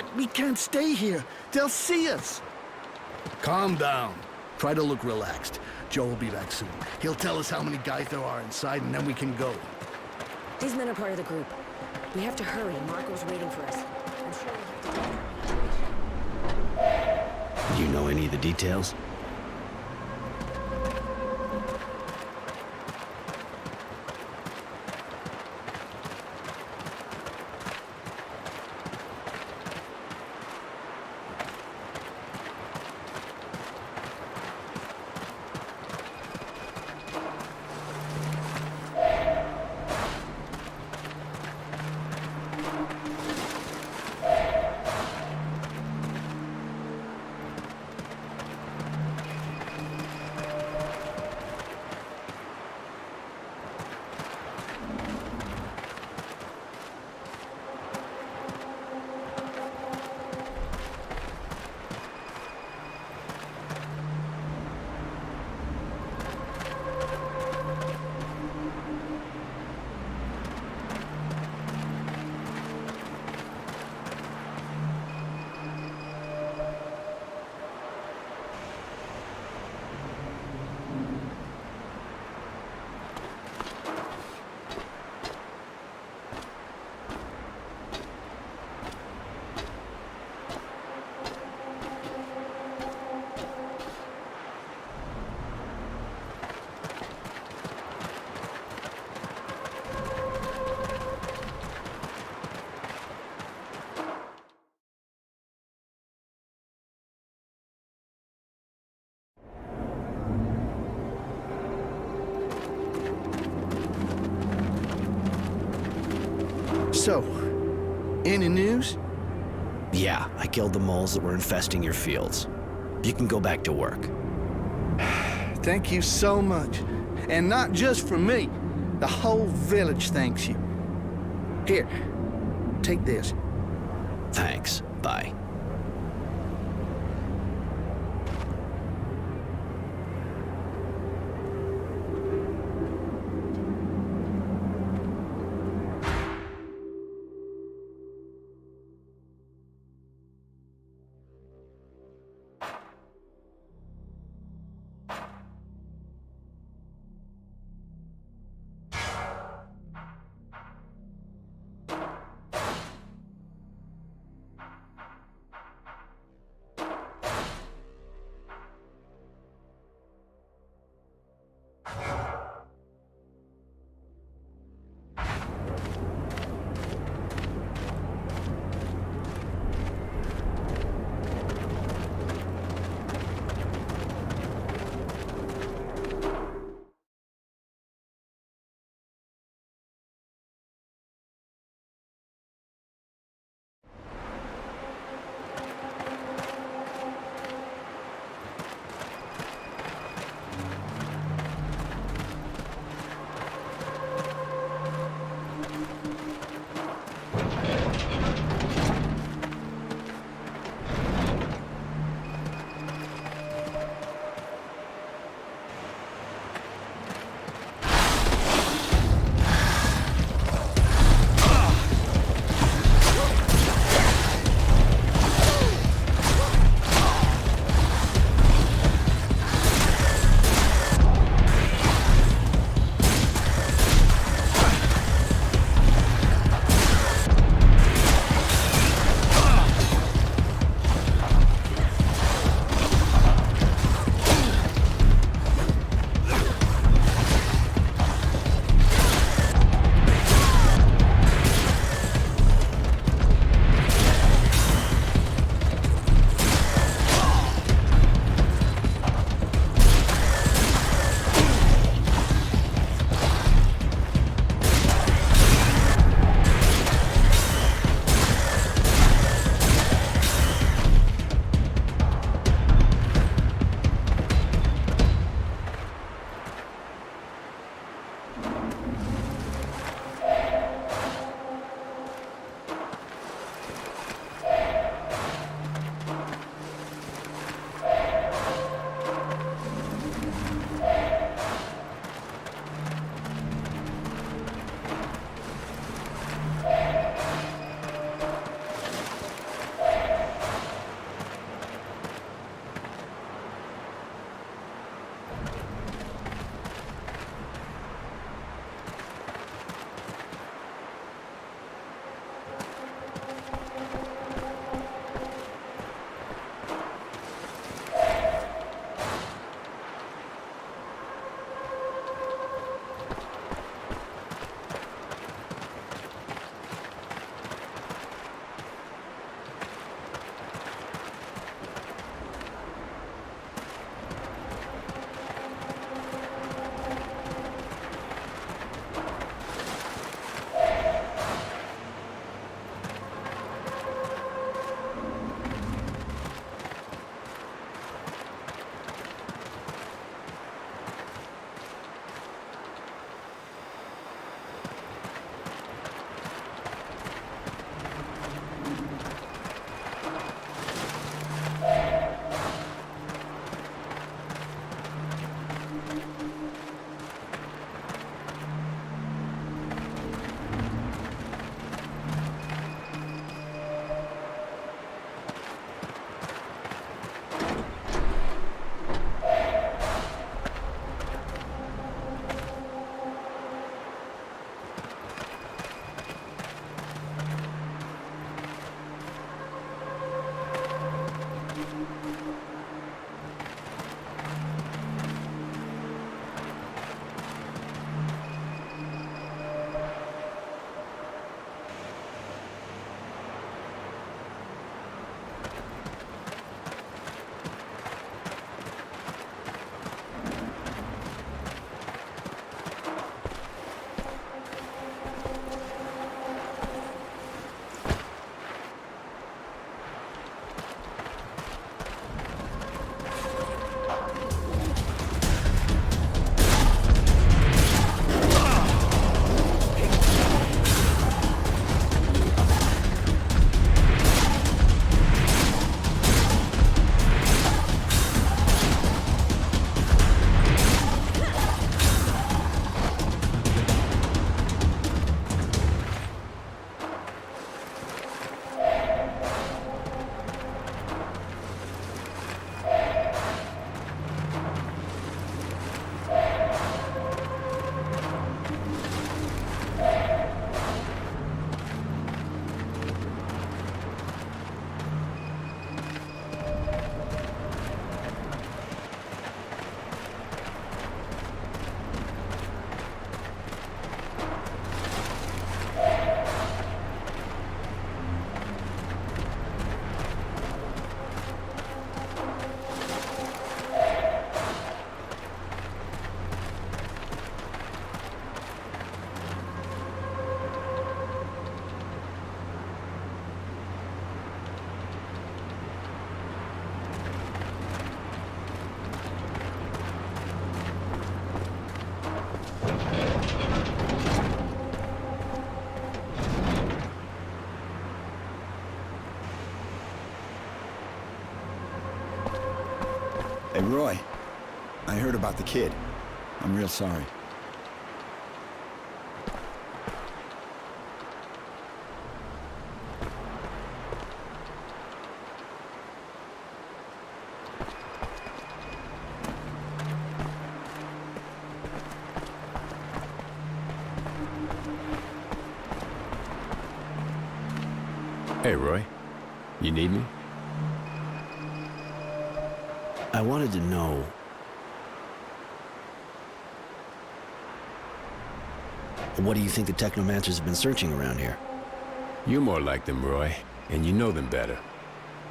Shit, we can't stay here. They'll see us. Calm down. Try to look relaxed. Joe will be back soon. He'll tell us how many guys there are inside, and then we can go. These men are part of the group. We have to hurry. Marco's waiting for us. I'm sure we'll have to... Do you know any of the details? So, any news? Yeah, I killed the moles that were infesting your fields. You can go back to work. Thank you so much. And not just for me. The whole village thanks you. Here, take this. Thanks. Bye. Hey, Roy. I heard about the kid. I'm real sorry. Hey, Roy. You need me? I wanted to know... What do you think the technomancers have been searching around here? You're more like them, Roy, and you know them better.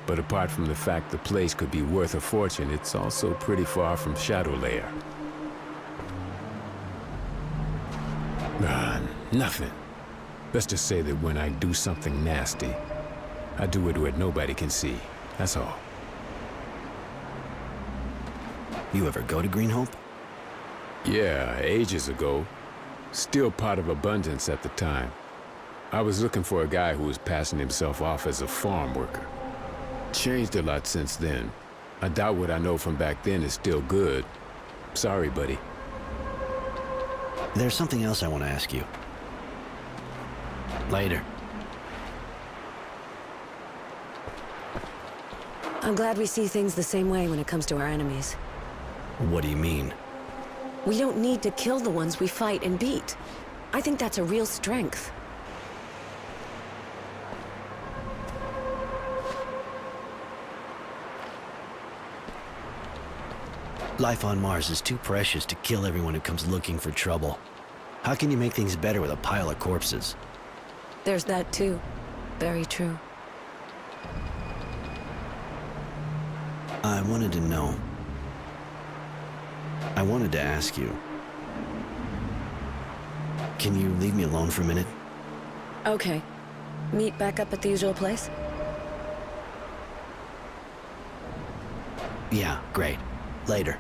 But apart from the fact the place could be worth a fortune, it's also pretty far from Shadow Lair. Nothing. Let's just say that when I do something nasty, I do it where nobody can see. That's all. You ever go to Green Hope? Yeah, ages ago. Still part of Abundance at the time. I was looking for a guy who was passing himself off as a farm worker. Changed a lot since then. I doubt what I know from back then is still good. Sorry, buddy. There's something else I want to ask you. Later. I'm glad we see things the same way when it comes to our enemies. What do you mean? We don't need to kill the ones we fight and beat. I think that's a real strength. Life on Mars is too precious to kill everyone who comes looking for trouble. How can you make things better with a pile of corpses? There's that too. Very true. I wanted to know. I wanted to ask you. Can you leave me alone for a minute? Okay. Meet back up at the usual place? Yeah, great. Later.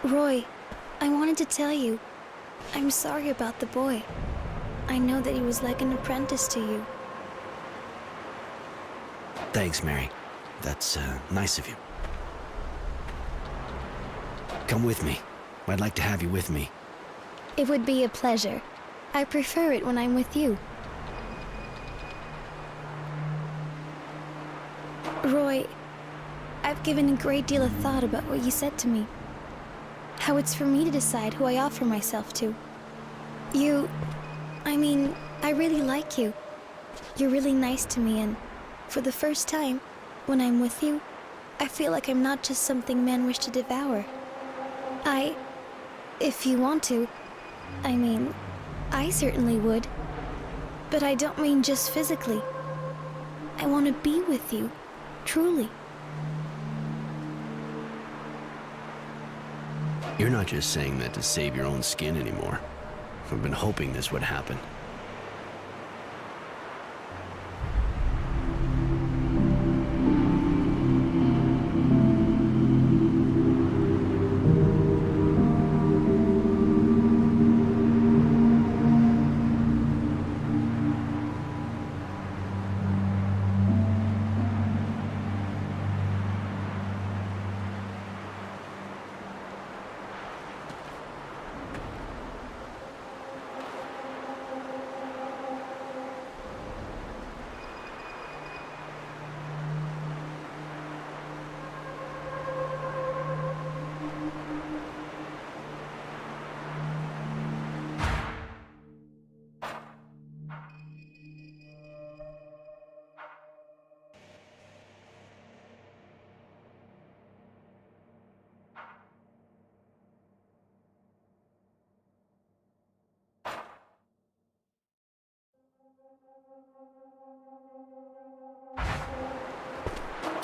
Roy, I wanted to tell you, I'm sorry about the boy. I know that he was like an apprentice to you. Thanks, Mary. That's nice of you. Come with me. I'd like to have you with me. It would be a pleasure. I prefer it when I'm with you. Roy, I've given a great deal of thought about what you said to me. How it's for me to decide who I offer myself to. I really like you. You're really nice to me, and for the first time, when I'm with you, I feel like I'm not just something men wish to devour. If you want to, I certainly would. But I don't mean just physically. I want to be with you, truly. You're not just saying that to save your own skin anymore. I've been hoping this would happen.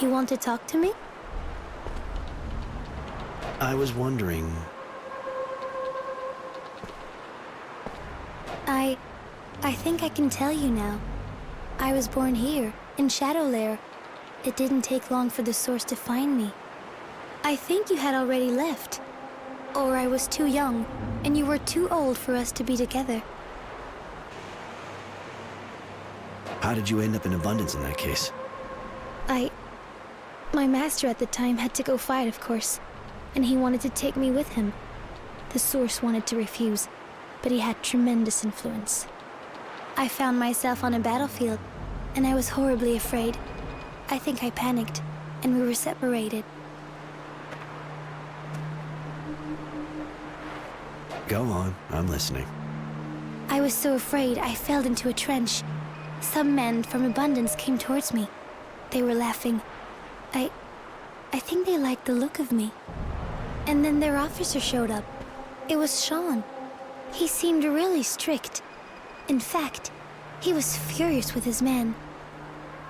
You want to talk to me? I was wondering... I think I can tell you now. I was born here, in Shadowlair. It didn't take long for the Source to find me. I think you had already left. Or I was too young, and you were too old for us to be together. How did you end up in Abundance in that case? My master at the time had to go fight, of course, and he wanted to take me with him. The Source wanted to refuse, but he had tremendous influence. I found myself on a battlefield, and I was horribly afraid. I think I panicked, and we were separated. Go on, I'm listening. I was so afraid I fell into a trench. Some men from Abundance came towards me. They were laughing. I think they liked the look of me. And then their officer showed up. It was Sean. He seemed really strict. In fact, he was furious with his men.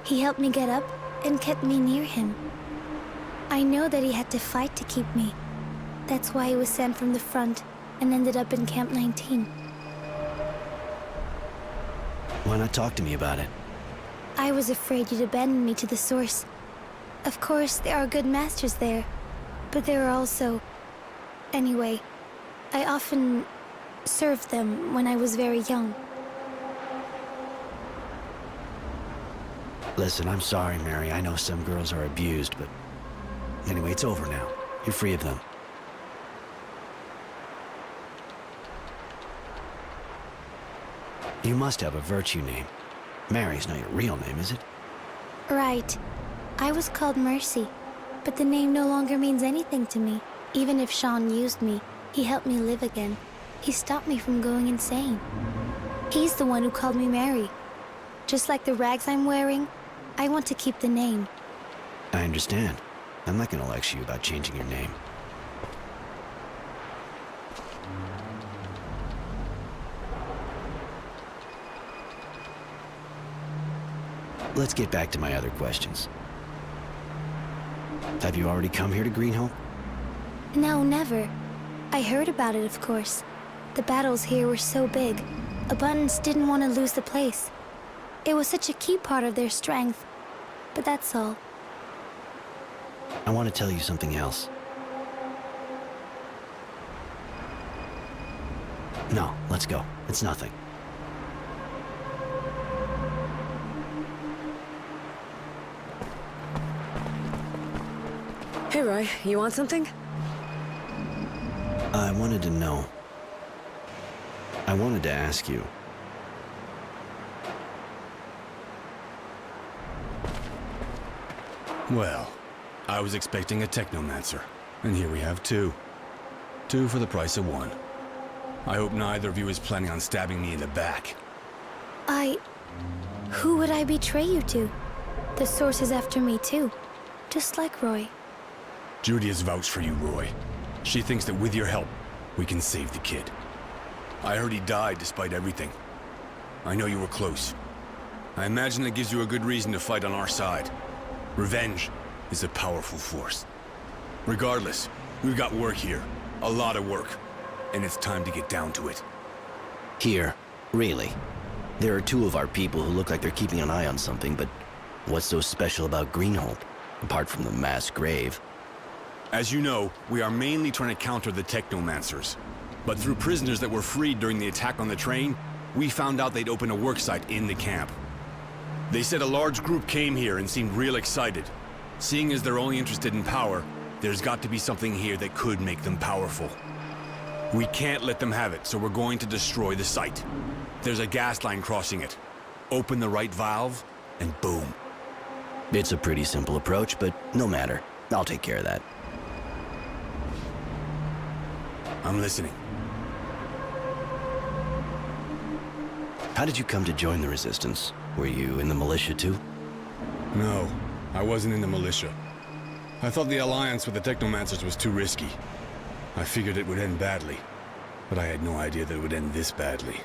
He helped me get up and kept me near him. I know that he had to fight to keep me. That's why he was sent from the front and ended up in Camp 19. Why not talk to me about it? I was afraid you'd abandon me to the Source. Of course, there are good masters there, but there are also... Anyway, I often served them when I was very young. Listen, I'm sorry, Mary. I know some girls are abused, but... Anyway, it's over now. You're free of them. You must have a virtue name. Mary's not your real name, is it? Right. I was called Mercy, but the name no longer means anything to me. Even if Sean used me, he helped me live again. He stopped me from going insane. He's the one who called me Mary. Just like the rags I'm wearing, I want to keep the name. I understand. I'm not gonna lecture you about changing your name. Let's get back to my other questions. Have you already come here to Greenhope? No, never. I heard about it, of course. The battles here were so big. Abundance didn't want to lose the place. It was such a key part of their strength. But that's all. I want to tell you something else. No, let's go. It's nothing. Hey, Roy, you want something? I wanted to know. I wanted to ask you. Well, I was expecting a technomancer, and here we have two. Two for the price of one. I hope neither of you is planning on stabbing me in the back. Who would I betray you to? The Source is after me too. Just like Roy. Judy has vouched for you, Roy. She thinks that with your help, we can save the kid. I heard he died despite everything. I know you were close. I imagine that gives you a good reason to fight on our side. Revenge is a powerful force. Regardless, we've got work here. A lot of work. And it's time to get down to it. Here, really. There are two of our people who look like they're keeping an eye on something, but what's so special about Greenhope, apart from the mass grave? As you know, we are mainly trying to counter the technomancers. But through prisoners that were freed during the attack on the train, we found out they'd opened a worksite in the camp. They said a large group came here and seemed real excited. Seeing as they're only interested in power, there's got to be something here that could make them powerful. We can't let them have it, so we're going to destroy the site. There's a gas line crossing it. Open the right valve, and boom. It's a pretty simple approach, but no matter. I'll take care of that. I'm listening. How did you come to join the Resistance? Were you in the militia too? No, I wasn't in the militia. I thought the alliance with the technomancers was too risky. I figured it would end badly, but I had no idea that it would end this badly.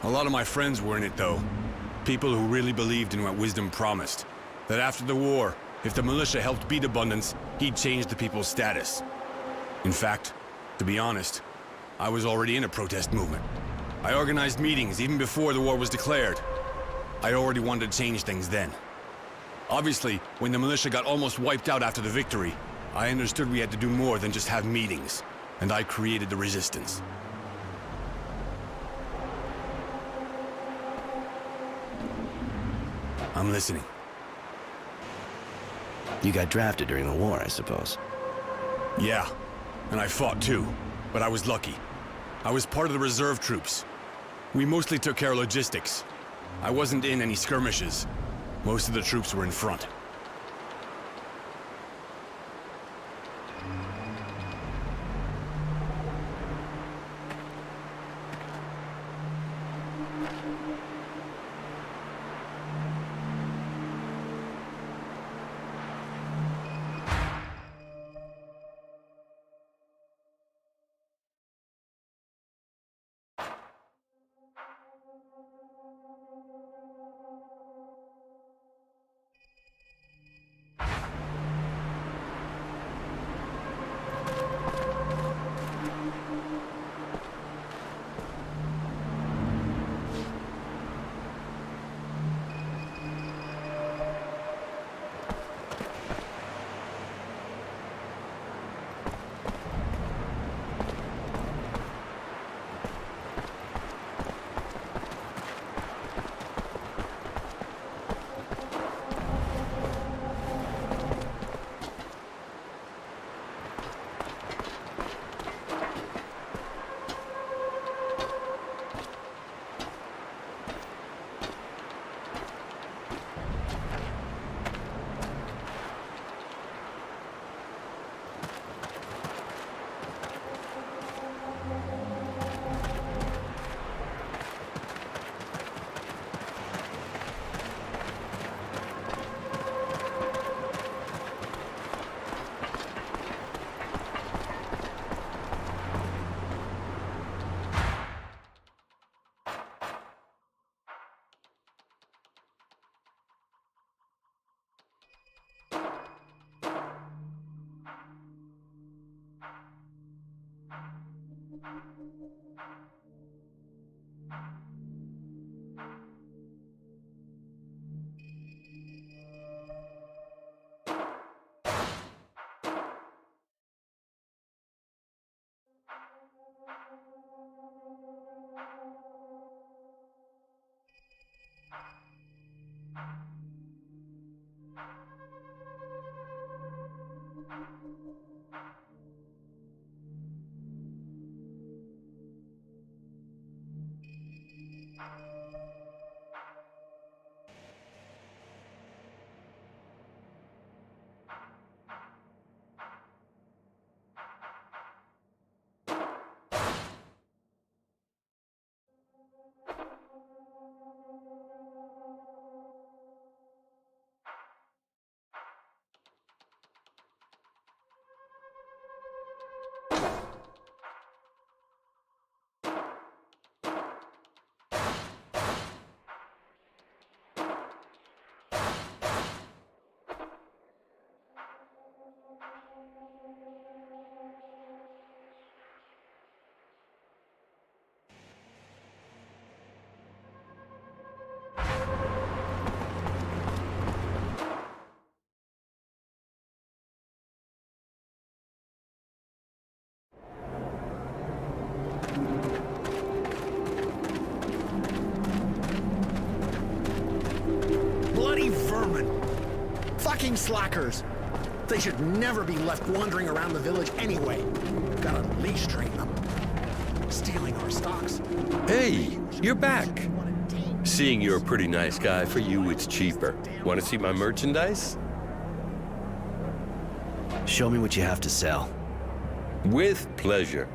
A lot of my friends were in it, though. People who really believed in what wisdom promised. That after the war, If the militia helped beat Abundance, he'd change the people's status. In fact, to be honest, I was already in a protest movement. I organized meetings even before the war was declared. I already wanted to change things then. Obviously, when the militia got almost wiped out after the victory, I understood we had to do more than just have meetings, and I created the resistance. I'm listening. You got drafted during the war, I suppose. Yeah, and I fought too, but I was lucky. I was part of the reserve troops. We mostly took care of logistics. I wasn't in any skirmishes. Most of the troops were in front. Bloody vermin! Fucking slackers! They should never be left wandering around the village anyway. Gotta leash train them. Stealing our stocks. Hey, you're back. Seeing you're a pretty nice guy, for you it's cheaper. Want to see my merchandise? Show me what you have to sell. With pleasure.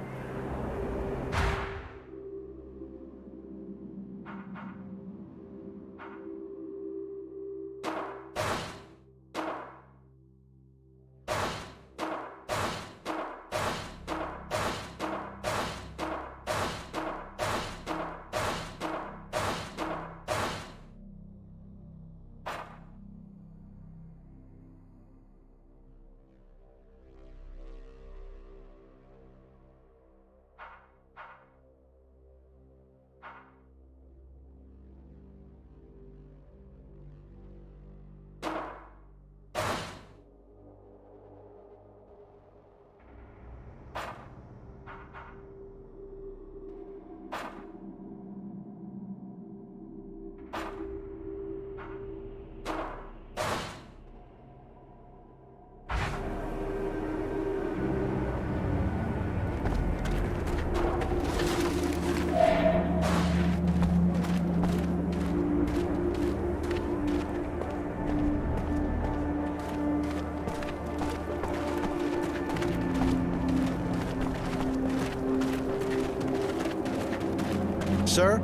Sir?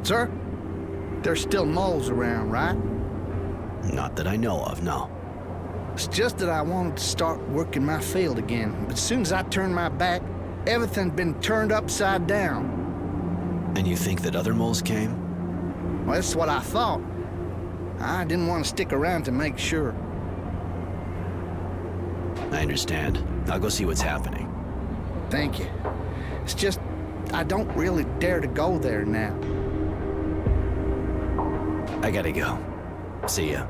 Sir? There's still moles around, right? Not that I know of, no. It's just that I wanted to start working my field again, but as soon as I turned my back, everything's been turned upside down. And you think that other moles came? Well, that's what I thought. I didn't want to stick around to make sure. I understand. I'll go see what's happening. Thank you. It's just, I don't really dare to go there now. I gotta go. See ya.